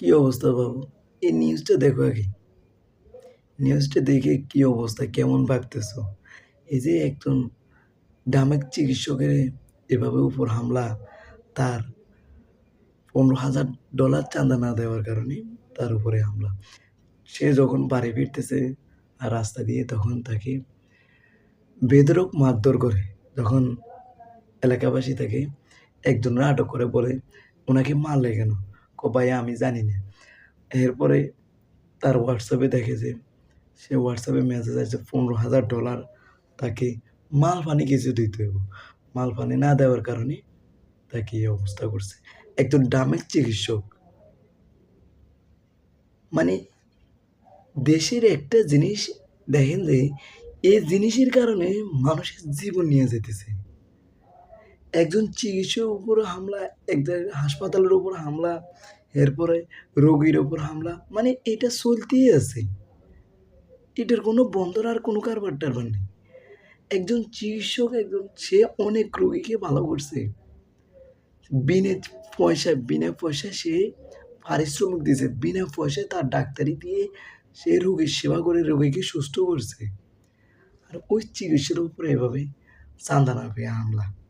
কি অবস্থা বাবু? এই নিউজটা দেখো আগে। নিউজটা দেখে কি অবস্থা? কেমন ভাবতেছো? এই যে একজন ডামাক চিকিৎসকের এভাবে উপর হামলা, তার $15,000 চাঁদা না দেওয়ার কারণে তার উপরে হামলা। সে যখন বাড়ি ফিরতেছে আর রাস্তা দিয়ে তখন তাকে বেধড়ক মারধর করে। যখন এলাকাবাসী তাকে একজনের আটক করে বলে, "উনাকে মারলে কেন?" ভাই আমি জানি না। এরপরে তার হোয়াটসঅ্যাপে দেখে যে সে হোয়াটসঅ্যাপে মেসেজ আসছে $15,000 তাকে মাল পানি কিছু দিতে হইব। মাল পানি না দেওয়ার কারণে তাকে এই অবস্থা করছে। একজন ডামেক চিকিৎসক। মানে দেশের একটা জিনিস দেখেন যে এই জিনিসের কারণে মানুষের জীবন নিয়ে যাইতেছে। একজন চিকিৎসকের উপর হামলা, এক জায়গায় হাসপাতালের উপর হামলা, এরপরে রোগীর উপর হামলা। মানে এটা চলতেই আছে। এটার কোনো বন্ধর আর কোনো কারবার-টারবার নেই। একজন চিকিৎসক সে অনেক রোগীকে ভালো করছে। বিনে বিনা পয়সায় সে পারিশ্রমিক দিছে। বিনা পয়সায় তার ডাক্তারি দিয়ে সে রোগীর সেবা করে রোগীকে সুস্থ করছে। আর ওই চিকিৎসার উপরে এভাবে চাঁদা না পেয়ে হামলা।